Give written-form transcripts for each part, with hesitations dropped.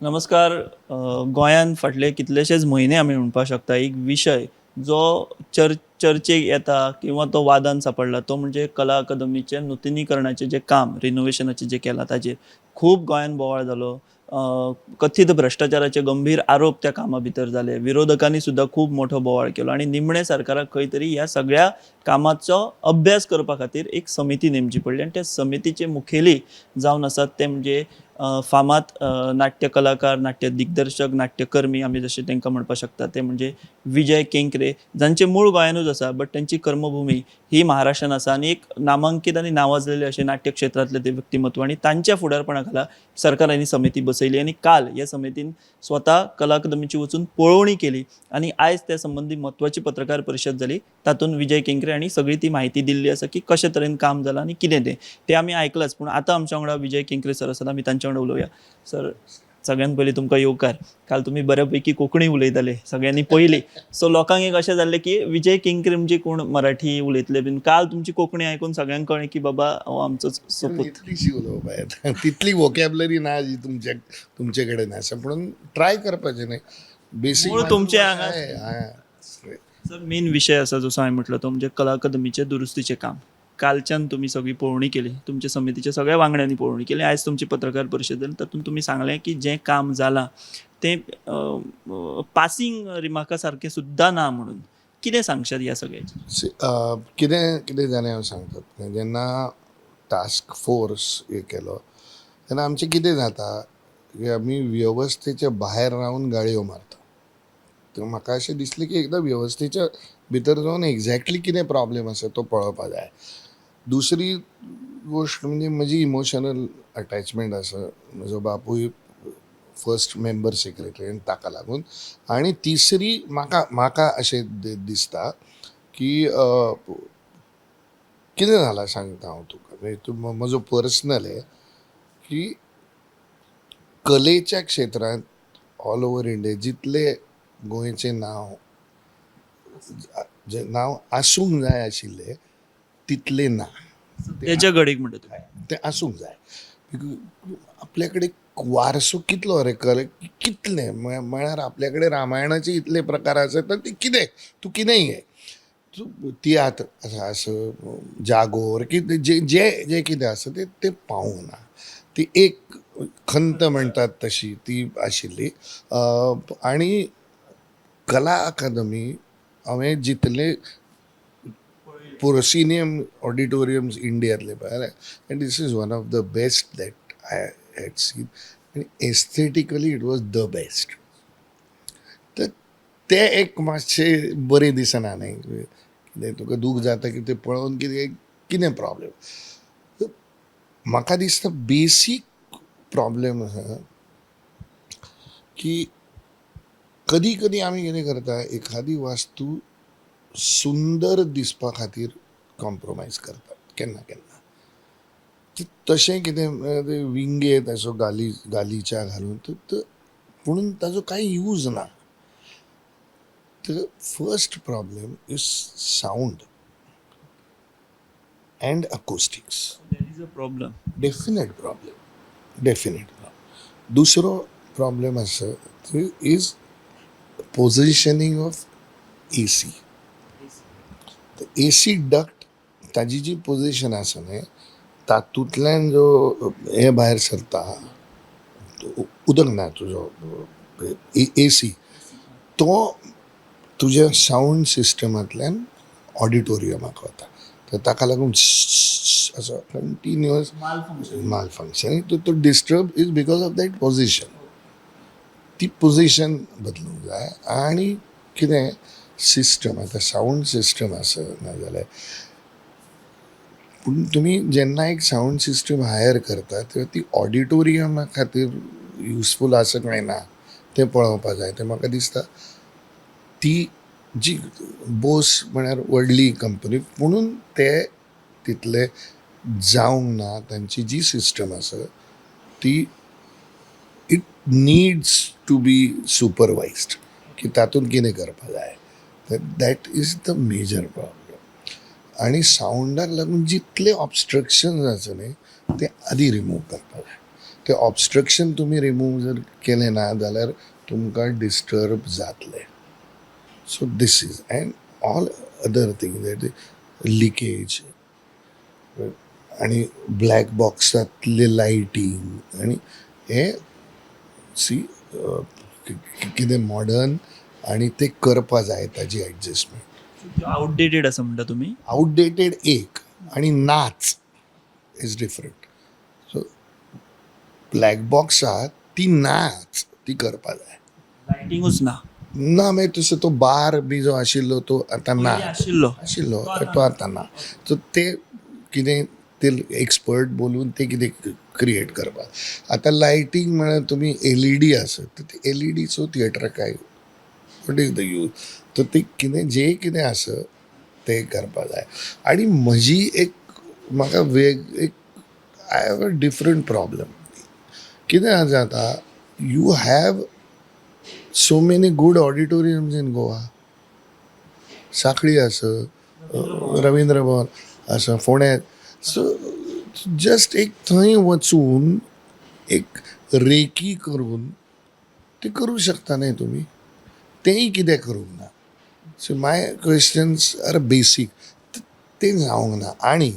नमस्कार. गोंयान फाटले कितलेशेच म्हयने आमी म्हणपाक शकता एक विशय जो चर्चेक येता किंवा तो वादान सापडला तो म्हणजे कला अकादमीचे नूतनीकरणाचे जे काम रिनोवेशनाचे जे केलां ताचेर खूब गोंयान बोवाळ जालो. कथीत भ्रश्टाचाराचे गंभीर आरोप त्या कामा भितर जाले. विरोधकांनी सुद्धा खूब मोठो बोवाळ केलो आणि निमणे सरकाराक खंय तरी ह्या सगळ्या कामाचो अभ्यास करपा खातीर एक समिती नेमची पडली आनी त्या समितीचे मुखेली जावन आसात ते म्हणजे फामाद नाट्य कलाकार, नाट्य दिग्दर्शक, नाट्यकर्मी आमी जशे तांकां म्हणपाक शकता ते म्हणजे विजय केंकरे, जांचे मूळ गोंयानूच आसा बट तांची कर्मभुमी ही महाराष्ट्रान आसा आनी एक नामांकीत आनी नावाजलेले अशे नाट्य क्षेत्रांतले ते व्यक्तिमत्व आनी तांच्या फुडारपणा खाला सरकारांनी समिती बसयली आनी काल ह्या समितीन स्वता कला अकादमीची वचून पळोवणी केली आनी आयज त्या संबंधी म्हत्वाची पत्रकार परिशद जाली. तातूंत विजय केंकरे हांणी सगळी ती म्हायती दिल्ली आसा की कशे तरेन काम जालां आनी कितें तें आमी आयकलांच. पूण आतां आमच्या वांगडा विजय केंकरे सर आसात, आमी तांच्या वांगडा उलोवया. सर, सगळ्यात पयलीं तुमकां येवकार. काल तुमी बऱ्यापैकी कोंकणी उलयताले सगळ्यांनी पयली, सो लोकांक एक अशें जाल्लें की विजय केंकरे म्हणजे कोण, मराठी उलयतले बीन. काल तुमची कोंकणी आयकून सगळ्यांक कळ्ळें की बाबा हो आमचोच सपूत. इतलीशी उलोवपा येता, तितली वोकॅबलरी ना जी तुमचे कडेन आसा, म्हणून ट्राय करपाचें न्ही. बेसीक मूळ तुमचे हांगा हांगा सर मेन विशय आसा जसो हांवें म्हटलो तो म्हणजे कला अकादमीचे दुरुस्तीचें काम. कालच्यान तुमी सगळी पळोवणी केली, तुमच्या समितीच्या सगळ्या वांगड्यांनी पळोवणी केली. आयज तुमची पत्रकार परिशद जाली, तातूंत तुमी सांगलें की जें काम जालां तें पासींग रिमार्का सारकें सुद्दां ना म्हणून. कितें सांगशात ह्या सगळ्याचेर? कितें कितें जालें हांव सांगता. जेन्ना टास्क फोर्स हे केलो तेन्ना आमचें कितें जाता की आमी वेवस्थेच्या भायर रावन गाळयो मारता. तर म्हाका अशें दिसलें की एकदां वेवस्थेच्या भितर जावन एक्झॅक्टली कितें प्रॉब्लेम आसा तो पळोवपा जाय. दुसरी गोश्ट म्हणजे म्हजी इमोशनल अटॅचमेंट आसा. म्हजो बापूय फर्स्ट मेंबर सेक्रेटरी आनी ताका लागून. आनी तिसरी म्हाका अशें दिसता की कितें जालां सांगता हांव तुका. म्हजो पर्सनल आहे की कलेच्या क्षेत्रांत ऑल ओवर इंडिया जितले गोंयचें नांव आसूंक जाय आशिल्लें तितलें ना. तेच्या घडीक म्हणटा तुमी. तें आसूंक जाय. आपल्या कडेन वारसो कितलो रे कितले म्हळ्यार आपल्या कडेन रामायणाचे इतले प्रकार आसात तर ते कितें तूं कितेंय घे. तियात्र आसा, जागोर कितें जे कितें आसा ते पावूंक ना. ती एक खंत म्हणटात तशी ती आशिल्ली. आनी कला अकादमी हांवें जितले प्रोसिनियम ऑडिटोरियम्स इंडियांतले पळयले and this is one of the best that I had seen. आनी aesthetically it was the best. तर ते एक मातशें बरें दिसना न्ही. कितें तुका दूख जाता की तें पळोवन कितें प्रॉब्लेम. म्हाका दिसता बेसीक प्रॉब्लेम आसा की कधी कधी आमी कितें करता एखादी वास्तू सुंदर दिसपा खातीर कॉम्प्रोमायज करतात केन्ना केन्ना. तशें कितें विंगेत असो गालिचा घालून पुणून ताजो कांय यूज ना. The first problem is sound and acoustics. There is a problem. Definite problem. दुसरो प्रॉब्लेम आसा is positioning of AC. The AC duct ताजी जी पोजिशन आसा न्ही तातूंतल्यान जो हे भायर सरता उदक ना तुजो AC तो तुज्या साऊंड सिस्टमांतल्यान ऑडिटोरियमाक वता. तर ताका लागून असो कंटिन्युअस माल फंक्शन तो disturb is because of that position. ती पोजिशन बदलूंक जाय. आनी कितें सिस्टम आतां साऊंड सिस्टम आसा नाजाल्यार पूण तुमी जेन्ना एक साऊंड सिस्टम हायर करता तेन्ना ती ऑडिटोरियमा खातीर युजफूल आसा काय ना तें पळोवपा जाय. तें म्हाका दिसता ती जी बोस म्हळ्यार व्हडली कंपनी पुणून ते तितले जावंक ना. तांची जी सिस्टम आसा ती it needs to be supervised की तातूंत कितें करपा जाय. That is the major problem. आनी साऊंडाक लागून जितले ऑब्स्ट्रक्शन्स आसा न्ही ते आदी रिमूव करपा जाय. ते ऑब्स्ट्रक्शन तुम्ही रिमूव जर केले ना जाल्यार तुमकां डिस्टर्ब जातले. So this is and all other thing that leakage आणि ब्लॅक बॉक्सांतले लायटींग आणि हे सी कितें मॉडर्न आणि ते करपा जाय ताजी एडजस्टमेंट. आउटडेटेड असं म्हणता तुम्ही. आउटडेटेड एक आणि नाच इज डिफरंट. सो ब्लॅक बॉक्सात ती नाच ती करपा जाय लायटिंगूच ना. ना. मागीर तसो तो बार बी जो आशिल्लो तो आतां ना आशिल्लो. आशिल्लो तो आतां ना. सो ते कितें ते एक्सपर्ट बोलून ते कितें क्रिएट करपाक. आतां लायटींग म्हळ्यार तुमी LED आसत तर ते LEDचो थिएटराक वॉट इज द यूज. तर ते कितें जे कितें आसत ते करपा जाय. आनी म्हजी एक म्हाका एक I have a different problem. कितें जाता you have so many good auditoriums in Goa. Sakli आसा, रवींद्र भवन आसा फोंड्यात. सो जस्ट एक थंय वचून एक रेकी करून ते करूं शकता न्ही तुमी. तेंय कित्याक करूंक ना. सो माय क्वेश्चन्स आर बेसीक. ते जावंक ना. आनी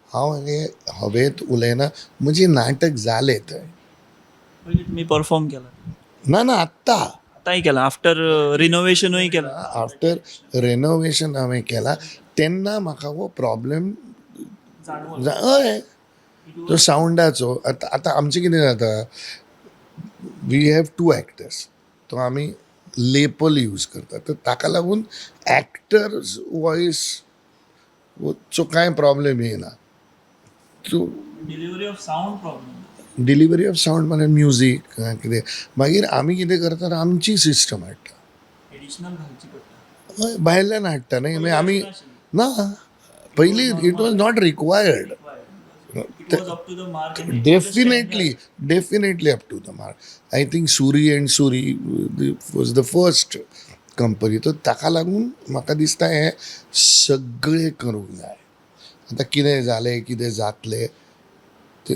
हांव हे हवेंत उलयना. म्हजें नाटक जालें थंय. पयलीं तुम्ही परफॉर्म केला. ना आत्तां आतांय केला आफ्टर रिनोव्हेशनूय केला. आफ्टर रेनोवेशन हांवें केला तेन्ना म्हाका हो प्रॉब्लेम हय तो सावंडाचो. आतां आमचें कितें जाता वी हॅव 2 एक्टर्स. तो आमी लेपल यूज करता. तर ताका लागून एक्टर्स वॉयस चो कांय प्रॉब्लेम येयना. So delivery of sound problem. Delivery of sound म्हळ्यार म्युजीक कितें मागीर आमी कितें करतात आमची सिस्टम हाडटा. एडिशनल घालची पडटा. हय भायल्यान हाडटा न्ही मागीर आमी ना. पयलीं it was not required. It was up to the mark and it was a Definitely up to the mark. I think Suri and Suri was the first company. तो ताका लागून म्हाका दिसता हें सगळें करूंक जाय. आतां कितें जालें कितें जातलें ते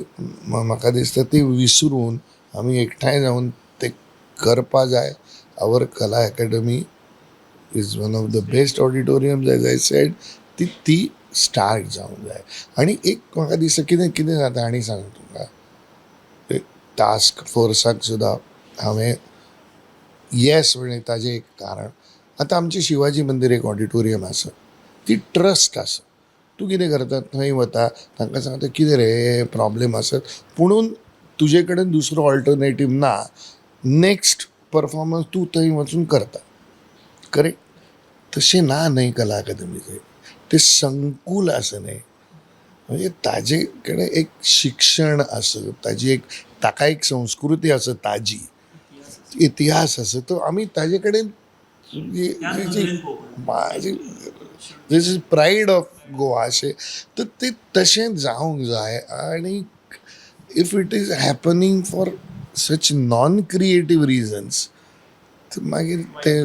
म्हाका दिसता ते विसरून आमी एकठांय जावन ते करपा जाय. Our Kala Academy is one of the best auditoriums as I said. ती स्टार्ट जावंक जाय. आनी एक म्हाका दिसता कितें जाता आनी सांग तुमकां टास्क फोर्साक सुद्दां हांवें येस म्हणलें ताजें एक कारण. आतां आमचें शिवाजी मंदीर एक ऑडिटोरियम आसा. ती ट्रस्ट आसा. तूं कितें करता थंय वता तांकां सांगता कितें रे प्रॉब्लेम आसत पुणून तुजे कडेन दुसरो ऑल्टरनेटीव ना. नेक्स्ट परफॉर्मन्स तूं थंय वचून करता. करेक्ट. तशें ना न्हय कला अकादमीचें. ते संकूल आसा न्ही. म्हणजे ताजे कडेन एक शिक्षण आसत ताजी एक ताका एक संस्कृती आसा ताजी इतिहास आसा तो आमी ताजे कडेन this is pride of Goa अशें. तर ते तशें जावंक जाय. आनी if it is happening for such non creative reasons मागीर ते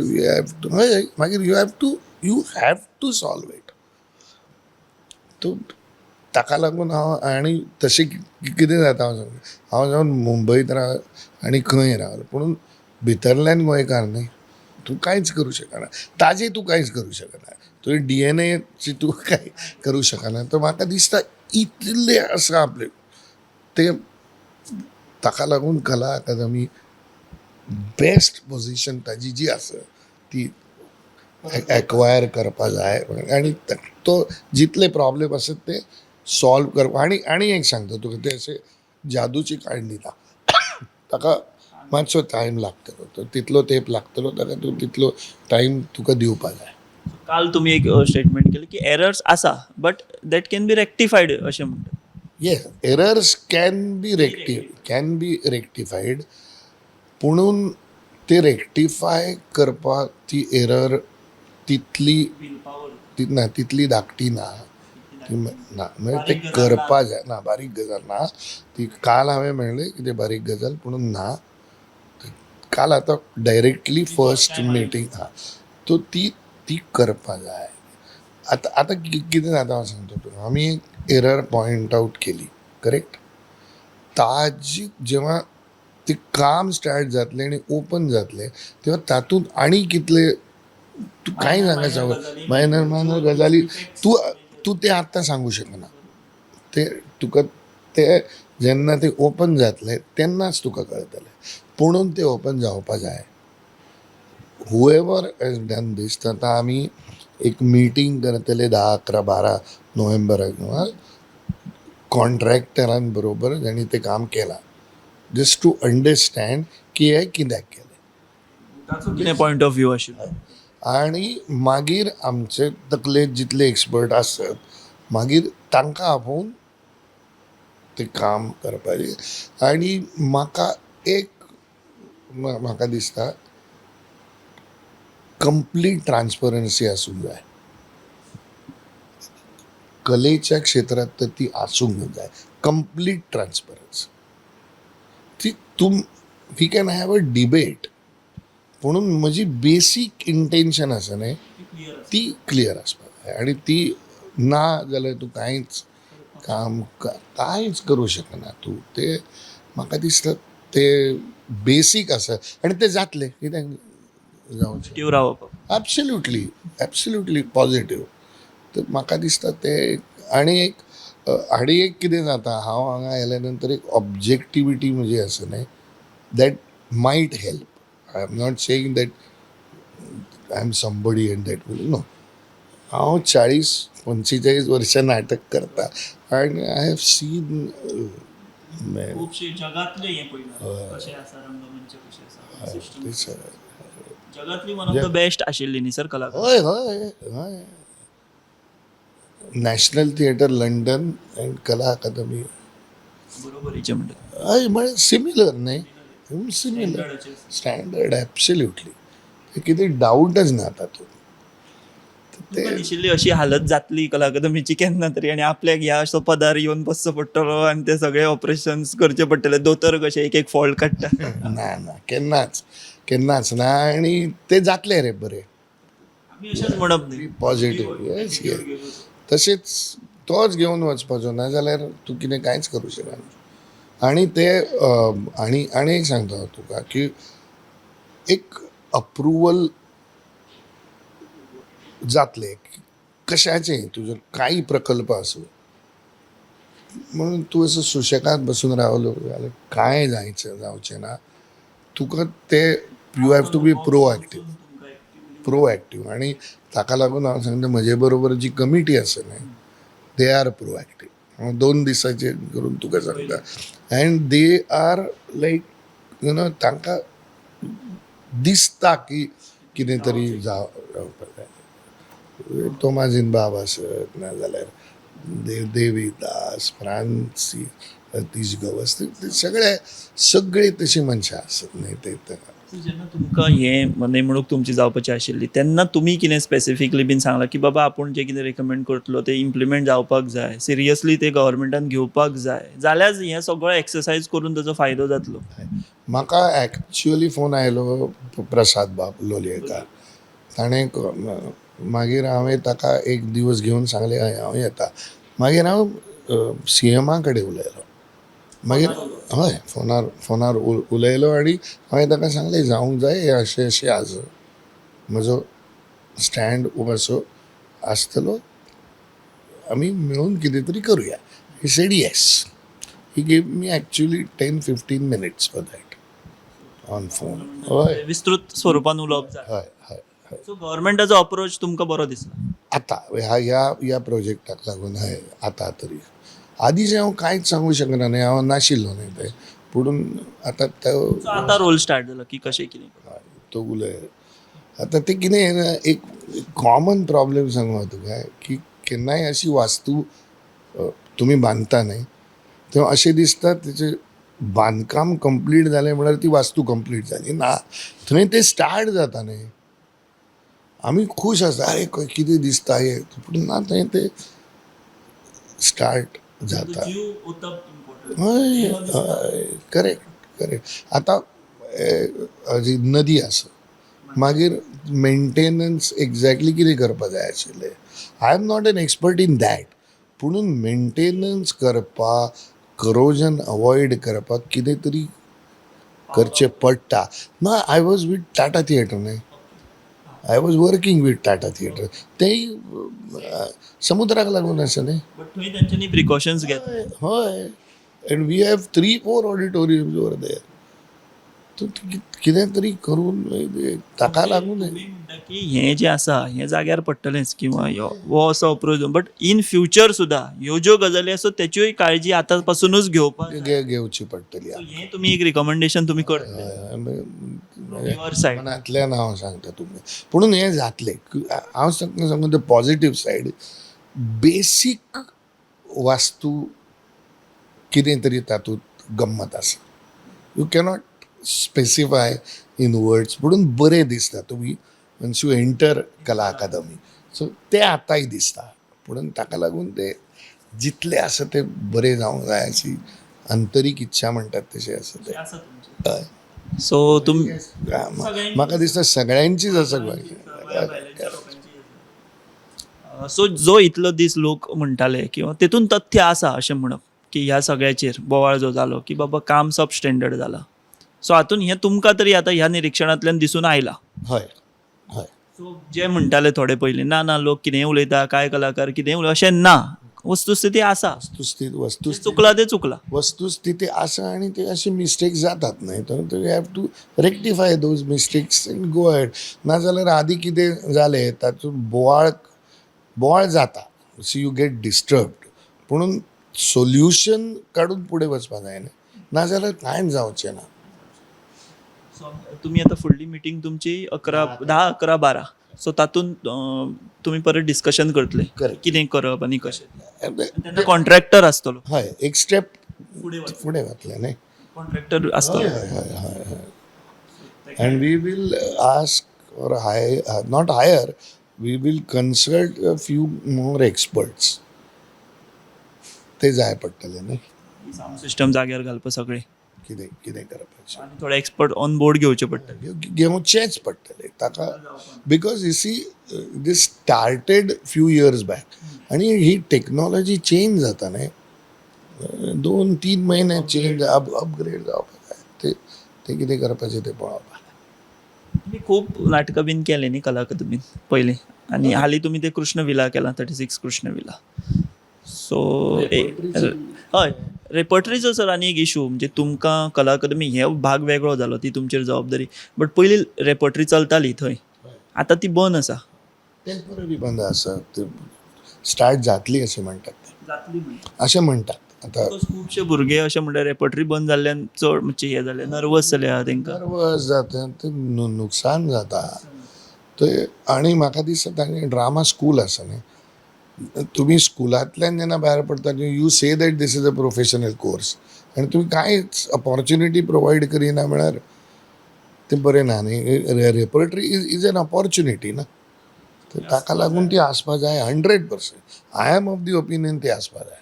मागीर you have to solve it. तो ताका लागून हांव आनी तशें कितें जाता हांव जावन मुंबयत आनी खंय रावलो पूण भितरल्यान गोंयकार न्ही. तूं कांयच करूं शकना. ताजें तूं कांयच करूं शकना. तुवें DNA तूं कांय करूं शकना. तर म्हाका दिसता इतलें आसा आपलें ते ताका लागून कला अकादमी बेस्ट पोजिशन ताजी जी आसा ती एक्वायर करपा जाय. आनी तो जितले प्रॉब्लेम आसत ते सॉल्व करपा. आनी एक सांगता तुका ते अशें जादूची काडणी ना. ताका मातसो टायम लागतलो. तो तितलो तेंप लागतलो ताका तूं तितलो टायम तुका दिवपा जाय. काल तुम्ही एक स्टेटमेंट केलं की एरर्स आसा but that can be rectified अशें म्हणतात. Yes errors can be rectified पुणून ते रेक्टिफाय करपाक ती एरर तितली धाकटी ना. ना म्हणजे ते करपा जाय. ना बारीक गजाल ना ती. काल हांवें म्हणलें कितें बारीक गजाल पुणून ना. काल आतां डायरेक्टली फर्स्ट मिटींग तो ती करपा जाय. आतां कितें जाता हांव सांगता तुका. आमी एक एरर पॉयंट आवट केली करेक्ट. ताजी जेव्हा ते काम स्टार्ट जातले आणि ओपन जातले तेव्हा तातूंत आणि कितले तू काय सांगायचं मायनर गजाली तू तू ते आत्तां सांगू शकना. ते तुका ते जेन्ना ते ओपन जातले तेन्नाच तुका कळटलें. पुणून ते ओपन जावपा जाय. हुएवर एज डन दीस. आतां आमी एक मिटींग करतले 10, 11, 12 नोव्हेंबराक कॉन्ट्रॅक्टरां बरोबर जाणी तें काम केलां. जस्ट टू अंडरस्टँड की हें कित्याक केलें. ताचो कितें पॉयंट ऑफ व्यू आशिल्लो. आणि मागीर आमचे तकले जितले एक्सपर्ट आसत मागीर तांकां आपोवन तें काम करपाचें. आनी म्हाका एक म्हाका दिसता कंप्लीट ट्रान्सपरन्सी आसूंक जाय. कलेच्या क्षेत्रात तर ती आसूंक जाय. Complete transparency. ती we can have a debate म्हणून म्हजी बेसीक इंटेन्शन आसा न्हय ती क्लियर आसपाक जाय. आनी ती ना जाल्यार तूं कांयच काम कांयच करूं शकना तूं. ते म्हाका दिसता ते बेसीक आसा आनी तें जातलें कित्याक जावचें. रावप. Absolutely positive. तर म्हाका दिसता ते आनी एक कितें जाता हांव हांगा आयल्या नंतर एक ऑब्जेक्टिविटी म्हजी आसा न्हय that might help. I am not saying that I am somebody and that will know. हांव 40-45 वर्सां नाटक करता आनी आय हॅव सीन खुबशे जगातले हें पळयलां कशें आसा रंगमंच कशें आसा. जगातली वन ऑफ द बेस्ट आशिल्ली न्ही सर कलाकार. हय हय हय. नॅशनल थिएटर लंडन एंड कला अकादमी बरोबरीचें म्हणटा. हय म्हळ्यार सिमिलर न्हय सिमिलर स्टँडर्ड एब्सोल्युटली. कितें डावटच ना तातूंत. तुका दिशिल्ली अशी हालत जातली कला अकादमीची केन्ना तरी आनी आपल्याक ह्या असो पदार येवन बसचो पडटलो आनी ते सगळे ऑपरेशन्स करचे पडटले दोतोर कशे एक एक फॉल्ट काडटा. ना केन्नाच ना. आनी ते जातले रे बरें. आमी अशेंच म्हणप न्ही. Positive yes yes. तशेंच तोच घेवन वचपाचो ना जाल्यार तूं कितें कांयच करूं शकना. आनी ते आनी एक सांगता हांव तुका की एक अप्रुवल जातले कशाचें तुजो कांय प्रकल्प आसूं म्हणून तूं असो सुशेगाद बसून रावलो जाल्यार कांय जावचें ना. तुका ते यू हॅव टू बी प्रोएक्टीव. आनी ताका लागून हांव सांगता म्हजे बरोबर जी कमिटी आसा न्हय दे आर प्रोएक्टीव. हांव 2 दिसांचेर करून तुका सांगता एंड दे आर लायक तांकां दिसता की कितें तरी जावपाक जाय. तोमाजीन बाब आसत नाजाल्यार देविदास फ्रांसीस तिश्गवस ते सगळे तशी मनशां आसत न्हय ते. जेन्ना तुमकां हें नेमणूक तुमची जावपाची आशिल्ली तेन्ना तुमी कितें स्पेसिफिकली बीन सांगलां की बाबा आपूण जें कितें रिकमेंड करतलो तें इम्प्लिमेंट जावपाक जाय सिरियसली ते गव्हर्मेंटान घेवपाक जाय जाल्यार हें सगळो एक्सरसायज करून ताचो फायदो जातलो. म्हाका एक्चुअली फोन आयलो प्रसाद बाब लोलयेकार. ताणें मागीर हांवें ताका एक दिवस घेवन सांगलें हय हांव येता. मागीर हांव CMA कडेन उलयलो. मागीर हय फोनार उलयलो आनी हांवें ताका सांगलें जावंक जाय हें अशें अशें आसा. म्हजो स्टँड असो आसतलो आमी मेळून कितें तरी करुया. He said yes. He gave me actually 10-15 minutes for that on phone. हय विस्तृत स्वरुपान उलोवप जाय. हय हय हय. सो गव्हर्मेंटाचो अप्रोच तुमकां बरो दिसला. आतां ह्या प्रोजेक्टाक लागून हय आतां तरी. आदींचें हांव कांयच सांगूं शकना न्हय हांव नाशिल्लो न्हय ते. पुणून आतां तो आतां रोल स्टार्ट जाला की कशें कितें. तो उलय. आतां ते कितें एक कॉमन प्रॉब्लेम सांगू हांव तुका की केन्नाय अशी वास्तू तुमी बांदता न्हय तेव्हा अशें दिसता तेचें बांदकाम कंप्लीट जालें म्हळ्यार ती वास्तू कंप्लीट जाली ना. थंय ते स्टार्ट जाता न्हय आमी खूश आसता अरे कितें दिसता हें पूण ना थंय ते स्टार्ट जाता. हय हय करेक्ट. आतां जी नदी आसा मागीर मेंटेनन्स एक्झॅक्टली कितें करपा जाय आशिल्लें. I am not an expert in that. पुणून मेंटेनन्स करपाक करोजन अवॉइड करपाक कितें तरी करचें पडटा. ना, I was with Tata theatre न्ही, I was working with Tata theatre. तेंय समुद्राक लागून आसा न्ही. बट थंय तेंच्यांनी प्रिकॉशन्स घेत. हय, and we have 3-4 auditoriums over there. कितें तरी करून ताका लागून तुम्ही म्हणटा की हें जें आसा हें जाग्यार पडटलेंच किंवा हो असो अप्रोच, बट इन फ्युचर सुद्धा ह्यो ज्यो गजाली आसा तेच्योय काळजी आतां पासूनच घेवपाक जाय. घेवची पडटली. So हें तुमी एक रिकमेंडेशन तुमी करतले युअर सायड. मनांतल्यान हांव सांगता तुमकां. पुणून हें जातलें. हांव सांगूं द पॉझिटीव सायड. बेसीक वास्तू कितें तरी तातूंत गंमत आसा. You cannot specify in words, पुणून बरें दिसता तुमी वन्स यू एंटर कला अकादमी. सो तें आतांय दिसता, पुणून ताका लागून तें जितलें आसा तें बरें जावंक जाय अशी आंतरीक इच्छा म्हणटात तशें आसा तें. हय. सो तुम म्हाका दिसता सगळ्यांचीच आसा. सो जो इतलो दीस लोक म्हणटाले किंवा तेतून तथ्य आसा अशें म्हणप की ह्या सगळ्याचेर बोवाळ जो जालो की बाबा काम सबस्टँडर्ड जाला, सो हातून हें तुमकां तरी आतां ह्या निरीक्षणांतल्यान दिसून आयलां. हय हय. सो जे म्हणटाले थोडे पयलीं ना ना लोक कितेंय उलयता, काय कलाकार कितेंय उलयता, अशें ना. वस्तुस्थिती आसा. चुकला ते चुकला. वस्तुस्थिती आसा आनी ते अशे मिस्टेक्स जातात न्हय, तर you have to rectify those mistakes and go ahead. नाजाल्यार आदीं कितें जालें तातूंत बोवाळ जाता, सो यू गेट डिस्टर्ब्ड. पुणून सोल्युशन काडून फुडें वचपाक जाय न्ही, नाजाल्यार कांयच जावचें ना. तुमी आतां फुडली मिटींग तुमची 10, 11, 12. सो तातूंत तुमी परत डिस्कशन करतले कितें करप आनी कशें. तेन्ना कॉन्ट्रॅक्टर आसतलो. हय, एक स्टेप फुडें वतलें न्ही. कॉन्ट्रॅक्टर आसतलो. And we will ask or hire, not hire, we will consult a few more experts. ते जाय पडटले न्ही. साऊंड सिस्टम जाग्यार घालप सगळे कितें करपाचें आनी थोडे एक्सपर्ट ऑन बोर्ड घेवचे पडटले. घेवचेच पडटले ताका. Because you see this started few years back आनी ही टेक्नॉलॉजी चेंज जाता न्ही. 2-3 म्हयने चेंज अपग्रेड जावपाक जाय. ते कितें करपाचें तें पळोवपाक. तुमी खूब नाटकां बीन केलीं न्ही कला अकादमींत पयलीं, आनी हालीं तुमी ते कृष्ण विला केलां, 36 कृष्ण विला. सो हय, रेपर्टरीचो सर आनी एक इशू म्हणजे तुमकां कला अकादमी हे भाग वेगळो जालो, ती तुमचेर जबाबदारी. बट पयलीं रेपर्टरी चलताली थंय, आतां ती बंद आसा. टेम्पररी बंद आसा. स्टार्ट जातली अशें म्हणटात. अशें म्हणटात. आतां खुबशे भुरगे अशें म्हणटा रेपर्टरी बंद जाल्ल्यान चड म्हणजे हें जालें, नर्वस जाले आहा तांकां. नर्वस जाता, ते नुकसान जाता ते. आनी म्हाका दिसता तांणी ड्रामा स्कूल आसा न्ही, तुमी स्कुलांतल्यान जेन्ना भायर पडटा you say that this is a professional course आनी तुमी कांयच अपॉर्च्युनिटी प्रोवायड करिना म्हळ्यार तें बरें ना न्ही. रेपर्टरी इज एन अपॉर्च्युनिटी ना. तर ताका लागून ती आसपा जाय 100%. I am of the opinion ती आसपा जाय.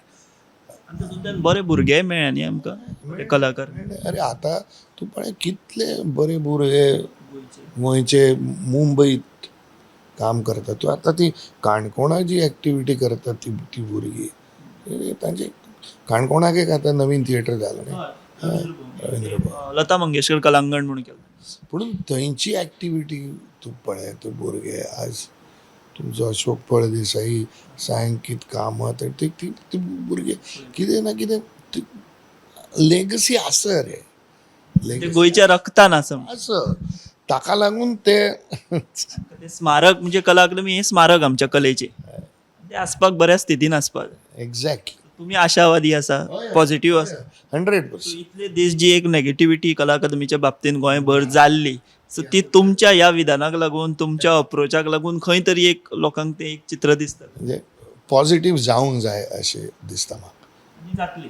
तातूंतल्यान बरे भुरगेय मेळ्ळे न्ही आमकां कलाकार. अरे आतां तूं पळय कितले बरे भुरगे गोंयचे मुंबईत काम करता. तूं आतां ती काणकोणा जी एक्टिविटी करता ती भुरगीं तांचे काणकोणाक एक आतां नवीन थिएटर जालें न्ही, लता मंगेशकर कलांगण म्हणून केलें. पुणून थंयची एक्टिविटी तूं पळय. ते भुरगे आज तुमचो अशोक फळदेसाई सांकीत कामत ती भुरगे कितें ना कितें लेगसी आसा रे. गोंयच्या रक्तान आसा. ताका लागून ते स्मारक म्हणजे कला अकादमी हें स्मारक आमच्या कलेचें, तें आसपाक बऱ्या स्थितीन आसपाक. एक्झॅक्टली. तुमी आशावादी आसा, पॉझिटिव्ह आसा. 100%. इतले दीस जी एक नेगेटिव्हिटी कला अकादमीच्या बाबतींत गोंयभर जाल्ली, सो ती तुमच्या ह्या विधानाक लागून, तुमच्या अप्रोचाक लागून खंय तरी एक लोकांक तें एक चित्र दिसता. म्हणजे पॉझिटिव्ह जावंक जाय अशें दिसता म्हाका. जातली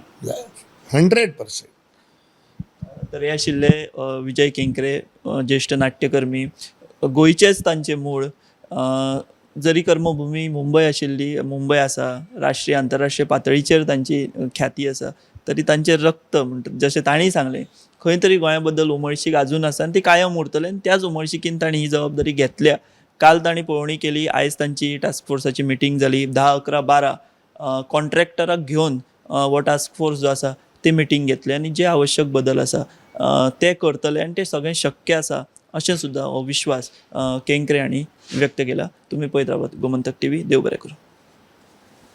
100%. तर हे आशिल्ले विजय केंकरे, ज्येश्ठ नाट्यकर्मी, गोंयचेच तांचे मूळ. जरी कर्मभूमी मुंबय आशिल्ली, मुंबय आसा, राष्ट्रीय आंतरराष्ट्रीय पातळीचेर तांची ख्याती आसा, तरी तांचें रक्त म्हणटा जशें तांणी सांगलें खंय तरी गोंया बद्दल उमळशीक आजून आसा आनी ती कायम उरतलें. आनी त्याच उमळशिकेन तांणी ही जबाबदारी घेतल्या. काल तांणी पळोवणी केली, आयज तांची टास्क फोर्साची मिटींग जाली. 10, 11, 12 कॉन्ट्रॅक्टराक घेवन हो टास्क फोर्स जो आसा ते मिटींग घेतले आनी जे आवश्यक बदल आसा ते करतले आनी ते सगळें शक्य आसा अशें सुद्दां हो विश्वास केंकरे हांणी व्यक्त केला. तुमी पळयत रावात गोमंतक टीव्ही. देव बरें करूं.